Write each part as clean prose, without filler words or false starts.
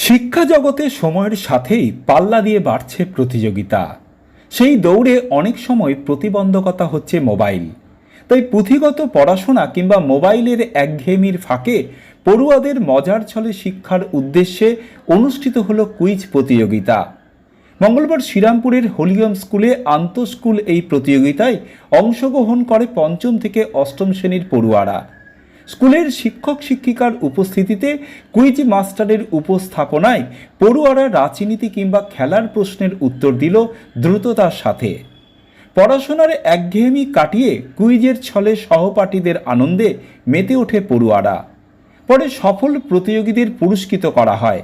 শিক্ষা জগতে সময়ের সাথেই পাল্লা দিয়ে বাড়ছে প্রতিযোগিতা। সেই দৌড়ে অনেক সময় প্রতিবন্ধকতা হচ্ছে মোবাইল। তাই পুঁথিগত পড়াশোনা কিংবা মোবাইলের একঘেয়েমির ফাঁকে পড়ুয়াদের মজার ছলে শিক্ষার উদ্দেশ্যে অনুষ্ঠিত হলো কুইজ প্রতিযোগিতা। মঙ্গলবার শ্রীরামপুরের হলিয়ম স্কুলে আন্তঃস্কুল এই প্রতিযোগিতায় অংশগ্রহণ করে পঞ্চম থেকে অষ্টম শ্রেণীর পড়ুয়ারা। স্কুলের শিক্ষক শিক্ষিকার উপস্থিতিতে কুইজ মাস্টারের উপস্থাপনায় পড়ুয়ারা রাজনীতি কিংবা খেলার প্রশ্নের উত্তর দিল দ্রুততার সাথে। পড়াশোনার একঘেয়েমি কাটিয়ে কুইজের ছলে সহপাঠীদের আনন্দে মেতে ওঠে পড়ুয়ারা। পরে সফল প্রতিযোগীদের পুরস্কৃত করা হয়।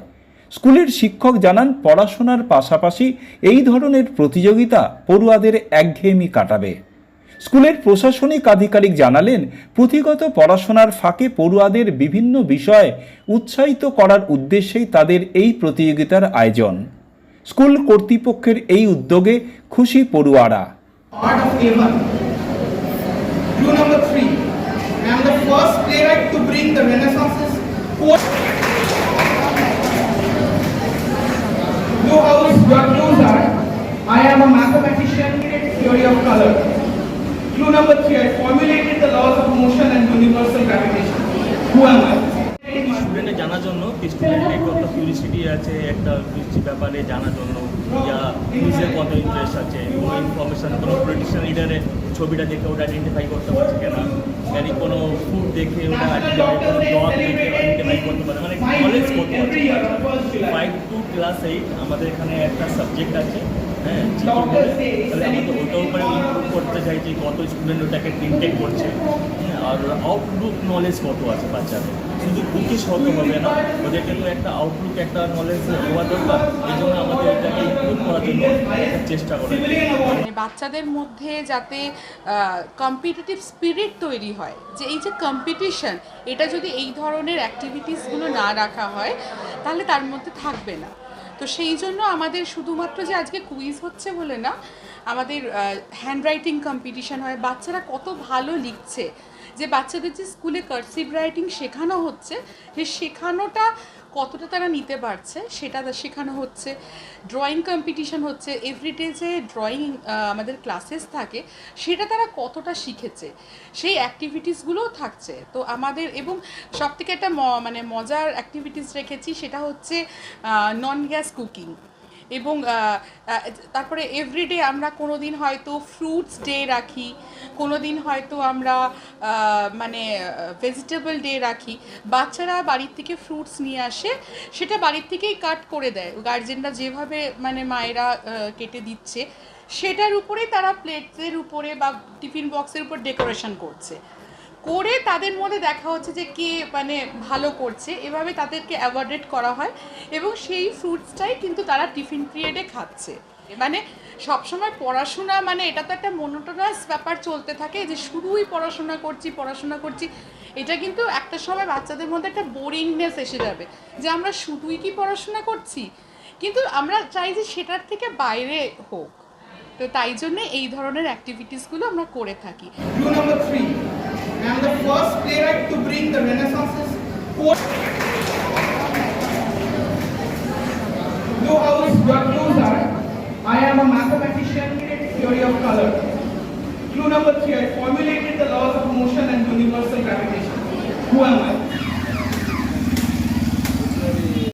স্কুলের শিক্ষক জানান, পড়াশোনার পাশাপাশি এই ধরনের প্রতিযোগিতা পড়ুয়াদের একঘেয়েমি কাটাবে। স্কুলের প্রশাসনিক আধিকারিক জানালেন, পুঁথিগত পড়াশোনার ফাঁকে পড়ুয়াদের বিভিন্ন বিষয়ে উৎসাহিত করার উদ্দেশ্যেই তাদের এই প্রতিযোগিতার আয়োজন। স্কুল কর্তৃপক্ষের এই উদ্যোগে খুশি পড়ুয়ারা। I am a mathematician, theory of color. Clue number 3, I formulated the laws of motion and universal gravitation. Who am I? স্টুডেন্টের জানার জন্য স্টুডেন্টের কত কিউরিসিটি আছে একটা ব্যাপারে জানার জন্য, ইয়া নিউজের কত ইন্টারেস্ট আছে, কোনো ইনফরমেশান, কোনো পলিটিশিয়ান লিডারের ছবিটা দেখে ওটা আইডেন্টিফাই করতে পারছে কেনা, মানে কোনো ফুড দেখে ওটা আইডেন্টিফাই, কোনো ডগ দেখে আইডেন্টিফাই করতে পারে, মানে নলেজ কত আছে। 5 to class 8 আমাদের এখানে একটা সাবজেক্ট আছে, হ্যাঁ, তাহলে আমাদের ওটার উপরে ইমপ্রুভ করতে চাই যে কত স্টুডেন্ট ওটাকে ইনটেক করছে, হ্যাঁ, আর আউটলুক নলেজ কত আছে বাচ্চাদের। শুধু বুকিশ হতে হবে না, ওদেরকে তো একটা আউটলুক, একটা নলেজ হওয়া দরকার। এই জন্য আমাদের এটাকে ইমপ্রুভ করার জন্য চেষ্টা করি। বাচ্চাদের মধ্যে যাতে কম্পিটিটিভ স্পিরিট তৈরি হয়, যে এই যে কম্পিটিশন, এটা যদি এই ধরনের অ্যাক্টিভিটিসগুলো না রাখা হয় তাহলে তার মধ্যে থাকবে না। তো সেই জন্য আমাদের শুধুমাত্র যে আজকে কুইজ হচ্ছে বলে না, আমাদের হ্যান্ডরাইটিং কম্পিটিশন হয়। বাচ্চারা কত ভালো লিখছে, যে বাচ্চাদের যে স্কুলে কার্সিভ রাইটিং শেখানো হচ্ছে, সেই শেখানোটা কতটা তারা নিতে পারছে সেটা শেখানো হচ্ছে। ড্রয়িং কম্পিটিশন হচ্ছে, এভরিডে যে ড্রয়িং আমাদের ক্লাসেস থাকে সেটা তারা কতটা শিখেছে, সেই অ্যাক্টিভিটিসগুলোও থাকছে। তো আমাদের এবং সবথেকে একটা মানে মজার অ্যাক্টিভিটিস রেখেছি, সেটা হচ্ছে নন গ্যাস কুকিং। এবং তারপরে এভরিডে আমরা কোনো দিন হয়তো ফ্রুটস ডে রাখি, কোনো দিন হয়তো আমরা মানে ভেজিটেবল ডে রাখি। বাচ্চারা বাড়ির থেকে ফ্রুটস নিয়ে আসে, সেটা বাড়ির থেকেই কাট করে দেয়, গার্জেনরা যেভাবে মানে মায়েরা কেটে দিচ্ছে সেটার উপরেই তারা প্লেটের উপরে বা টিফিন বক্সের উপর ডেকোরেশন করছে, করে তাদের মধ্যে দেখা হচ্ছে যে কে মানে ভালো করছে, এভাবে তাদেরকে অ্যাওয়ার্ডেড করা হয় এবং সেই ফ্রুটসটাই কিন্তু তারা টিফিন পিরিয়ডে খাচ্ছে। মানে সবসময় পড়াশোনা মানে এটা তো একটা মনোটোনাস ব্যাপার চলতে থাকে, যে শুধুই পড়াশোনা করছি, এটা কিন্তু একটা সময় বাচ্চাদের মধ্যে একটা বোরিংনেস এসে যাবে, যে আমরা শুধুই কি পড়াশোনা করছি, কিন্তু আমরা চাই যে সেটার থেকে বাইরে হোক। তো তাই জন্য এই ধরনের অ্যাক্টিভিটিসগুলো আমরা করে থাকি। I am the first playwright to bring the Renaissance's Know how your clues are. I am a mathematician, theory of color. Clue number 3, I formulated the laws of motion and universal gravitation. Who am I?